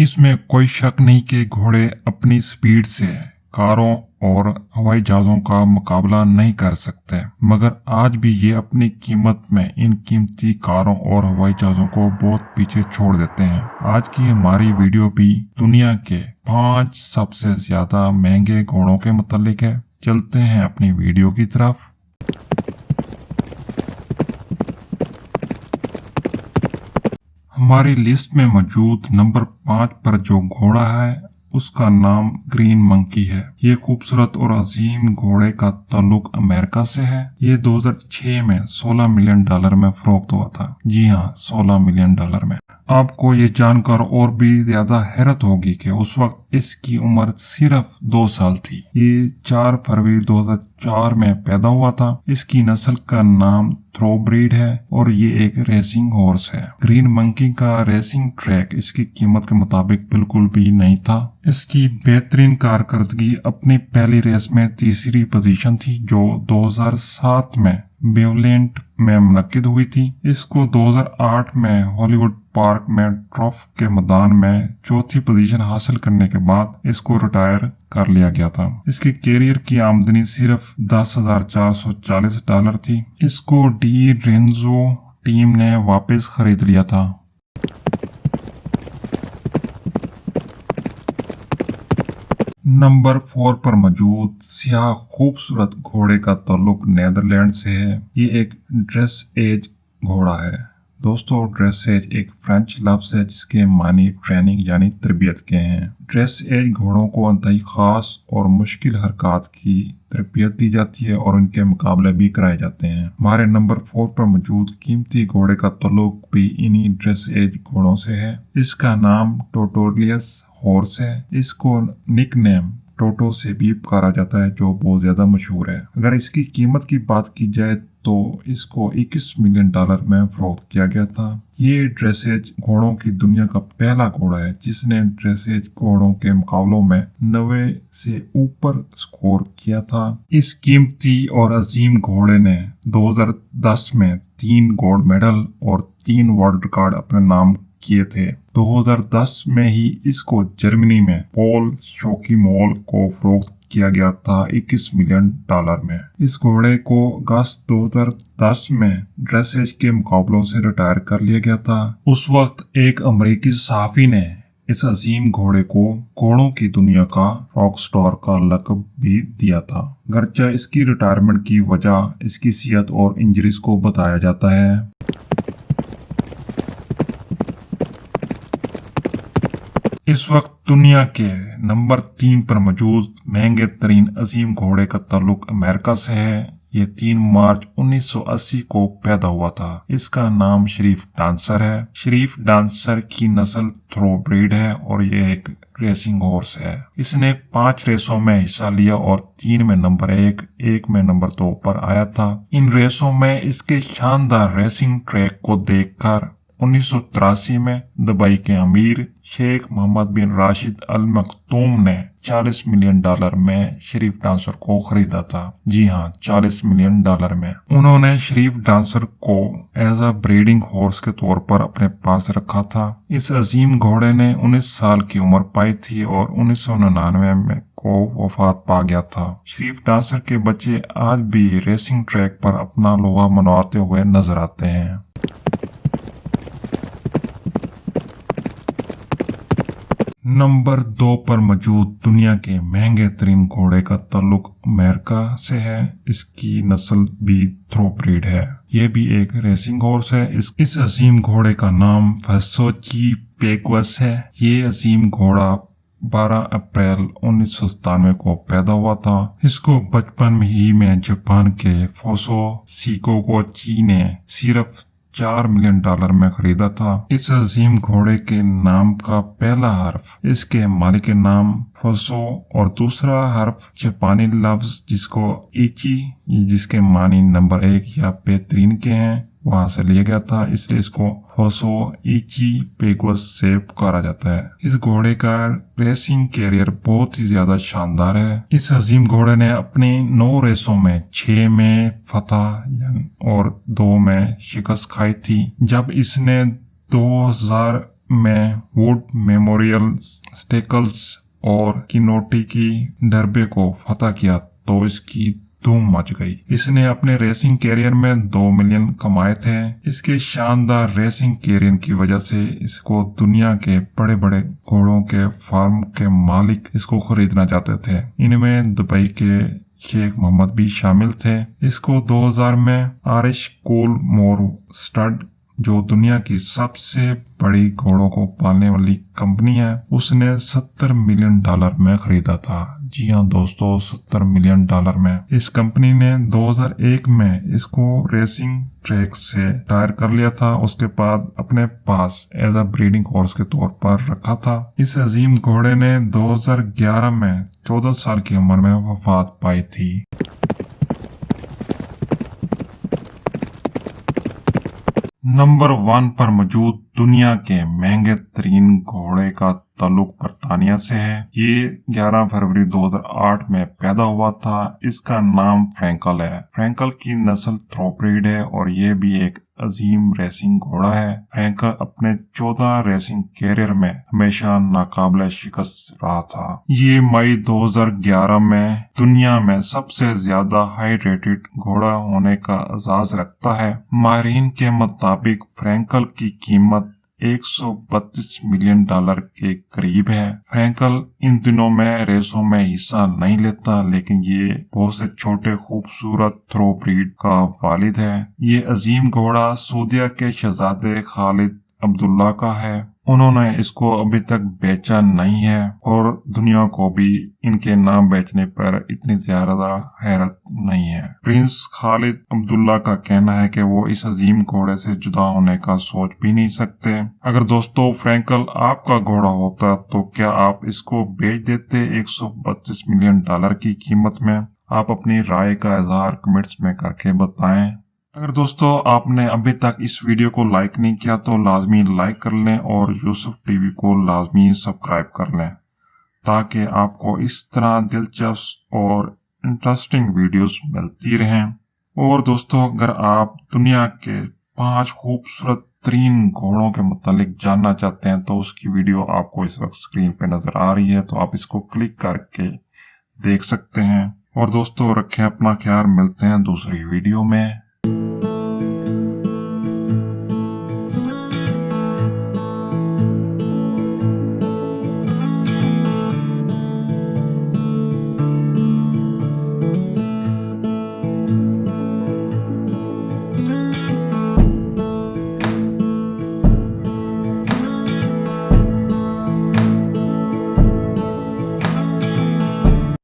इसमें कोई शक नहीं कि घोड़े अपनी स्पीड से कारों और हवाई जहाजों का मुकाबला नहीं कर सकते, मगर आज भी ये अपनी कीमत में इन कीमती कारों और हवाई जहाजों को बहुत पीछे छोड़ देते हैं। आज की हमारी वीडियो भी दुनिया के 5 सबसे ज्यादा महंगे घोड़ों के मुतालिक है। चलते हैं अपनी वीडियो की तरफ। हमारी लिस्ट में मौजूद नंबर 5 पर जो घोड़ा है उसका नाम ग्रीन मंकी है। ये खूबसूरत और अजीम घोड़े का ताल्लुक अमेरिका से है। ये 2006 में $16 मिलियन में फरोख्त हुआ था। जी हाँ, $16 मिलियन में। आपको ये जानकर और भी ज्यादा हैरत होगी कि उस वक्त इसकी उम्र सिर्फ 2 साल थी। ये 4 फरवरी 2004 में पैदा हुआ था। इसकी नस्ल का नाम थ्रोब्रीड है और ये एक रेसिंग हॉर्स है। ग्रीन मंकी का रेसिंग ट्रैक इसकी कीमत के मुताबिक बिल्कुल भी नहीं था। इसकी बेहतरीन कारकर्दगी अपनी पहली रेस में तीसरी पोजीशन थी जो 2007 में बेवलेंट में मुनक्किद हुई थी। इसको 2008 में हॉलीवुड पार्क में ट्रॉफ के मैदान में चौथी पोजीशन हासिल करने के बाद इसको रिटायर कर लिया गया था। इसके कैरियर की आमदनी सिर्फ $10,440 थी। इसको डी रेंजो टीम ने वापस खरीद लिया था। नंबर 4 पर मौजूद सियाह खूबसूरत घोड़े का ताल्लुक नीदरलैंड से है। ये एक ड्रेसएज घोड़ा है। दोस्तों, ड्रेसएज एक फ्रेंच लफ्ज है जिसके मानी ट्रेनिंग यानी तरबियत के हैं। ड्रेसएज घोड़ों को इंतहाई खास और मुश्किल हरकत की तरबियत दी जाती है और उनके मुकाबले भी कराए जाते हैं। हमारे नंबर 4 पर मौजूद कीमती घोड़े का ताल्लुक भी इन्हीं ड्रेसएज घोड़ों से है। इसका नाम टोटोलियस हॉर्स है। इसको निकनेम टोटो से भी पुकारा जाता है जो बहुत ज्यादा मशहूर है। अगर इसकी कीमत की बात की जाए तो इसको $21 मिलियन में फरोख्त किया गया था। ये ड्रेसेज घोड़ों की दुनिया का पहला घोड़ा है जिसने ड्रेसेज घोड़ों के मुकाबलों में 90 से ऊपर स्कोर किया था। इस कीमती और अजीम घोड़े ने 2010 में 3 गोल्ड मेडल और 3 वर्ल्ड रिकॉर्ड अपने नाम किए थे। 2010 में ही इसको जर्मनी में पॉल शोकीमोल को फरोख्त किया गया था $21 मिलियन में। इस घोड़े को अगस्त 2010 में ड्रेसेज के मुकाबलों से रिटायर कर लिया गया था। उस वक्त एक अमेरिकी सहाफी ने इस अजीम घोड़े को घोड़ों की दुनिया का रॉक स्टार का लक़ब भी दिया था। गर्चा इसकी रिटायरमेंट की वजह इसकी सेहत और इंजरीज को बताया जाता है। इस वक्त दुनिया के नंबर 3 पर मौजूद महंगे तरीन अजीम घोड़े का ताल्लुक अमेरिका से है। ये 3 मार्च 1980 को पैदा हुआ था। इसका नाम शरीफ डांसर है। शरीफ डांसर की नस्ल थ्रोब्रीड है और ये एक रेसिंग हॉर्स है। इसने 5 रेसों में हिस्सा लिया और 3 में नंबर 1 में नंबर 2 पर आया था। इन रेसों में इसके शानदार रेसिंग ट्रैक को देखकर 1983 में दुबई के अमीर शेख मोहम्मद बिन राशिद अल मखतूम ने $40 मिलियन में शरीफ डांसर को खरीदा था। जी हाँ, $40 मिलियन में। उन्होंने शरीफ डांसर को एज अ ब्रीडिंग हॉर्स के तौर पर अपने पास रखा था। इस अजीम घोड़े ने 19 साल की उम्र पाई थी और 1999 में को वफात पा गया था। शरीफ डांसर के बच्चे आज भी रेसिंग ट्रैक पर अपना लोहा मनवाते हुए नजर आते हैं। नंबर 2 पर मौजूद दुनिया के महंगे तरीन घोड़े का ताल्लुक अमेरिका से है। इसकी नस्ल भी थ्रोब्रीड है। ये भी एक रेसिंग हॉर्स है। इस अजीम घोड़े का नाम फसोची पेगवस है। ये अजीम घोड़ा 12 अप्रैल 1997 को पैदा हुआ था। इसको बचपन ही में जापान के फोसो शिकोगोची ने सिर्फ $4 मिलियन में खरीदा था। इस अजीम घोड़े के नाम का पहला हर्फ इसके मालिक के नाम फोसो और दूसरा हर्फ जापानी लफ्ज जिसको इची जिसके मानी नंबर 1 या बेहतरीन के हैं वहां से लिया गया था, इसलिए इसको फोसो इची पेगोस से पुकारा जाता है। इस घोड़े का रेसिंग कैरियर बहुत ही ज्यादा शानदार है। इस अजीम घोड़े ने अपनी 9 रेसों में 6 में फतह और 2 में शिकस्त खाई थी। जब इसने 2000 में वुड मेमोरियल स्टेकल्स और किनोटी की डरबे को फतह किया तो इसकी धूम मच गई। इसने अपने रेसिंग कैरियर में 2 मिलियन कमाए थे। इसके शानदार रेसिंग कैरियर की वजह से इसको दुनिया के बड़े बड़े घोड़ों के फार्म के मालिक इसको खरीदना चाहते थे। इनमें दुबई के शेख मोहम्मद भी शामिल थे। इसको 2000 में आरिश कोल मोर स्टड, जो दुनिया की सबसे बड़ी घोड़ों को पालने वाली कंपनी है, उसने $70 मिलियन में खरीदा था। जी हाँ दोस्तों, $70 मिलियन में। इस कंपनी ने 2001 में इसको रेसिंग ट्रैक से रिटायर कर लिया था। उसके बाद अपने पास एज अ ब्रीडिंग हॉर्स के तौर पर रखा था। इस अजीम घोड़े ने 2011 में 14 साल की उम्र में वफात पाई थी। नंबर 1 पर मौजूद दुनिया के महंगे तरीन घोड़े का ताल्लुक बरतानिया से है। ये 11 फरवरी 2008 में पैदा हुआ था। इसका नाम फ्रैंकल है। फ्रैंकल की नस्ल थ्रोब्रीड है और ये भी एक अजीम रेसिंग घोड़ा है। फ्रैंकल अपने 14 रेसिंग कैरियर में हमेशा नाकाबिले शिकस्त रहा था। ये मई 2011 में दुनिया में सबसे ज्यादा हाई रेटेड घोड़ा होने का एजाज रखता है। माहिरीन के मुताबिक फ्रैंकल की कीमत $132 मिलियन के करीब है। फ्रैंकल इन दिनों में रेसों में हिस्सा नहीं लेता, लेकिन ये बहुत से छोटे खूबसूरत थ्रो ब्रीड का वालिद है। ये अजीम घोड़ा सऊदीया के शहजादे खालिद अब्दुल्ला का है। उन्होंने इसको अभी तक बेचा नहीं है और दुनिया को भी इनके नाम बेचने पर इतनी ज्यादा हैरत नहीं है। प्रिंस खालिद अब्दुल्ला का कहना है कि वो इस अजीम घोड़े से जुदा होने का सोच भी नहीं सकते। अगर दोस्तों फ्रैंकल आपका घोड़ा होता तो क्या आप इसको बेच देते $132 मिलियन की कीमत में? आप अपनी राय का इजहार कमेंट्स में करके बताएं। अगर दोस्तों आपने अभी तक इस वीडियो को लाइक नहीं किया तो लाजमी लाइक कर लें और यूसुफ टीवी को लाजमी सब्सक्राइब कर लें, ताकि आपको इस तरह दिलचस्प और इंटरेस्टिंग वीडियोस मिलती रहें। और दोस्तों अगर आप दुनिया के 5 खूबसूरत तरीन घोड़ों के मुतालिक जानना चाहते हैं तो उसकी वीडियो आपको इस वक्त स्क्रीन पे नजर आ रही है, तो आप इसको क्लिक करके देख सकते हैं। और दोस्तों रखें अपना ख्याल, मिलते हैं दूसरी वीडियो में।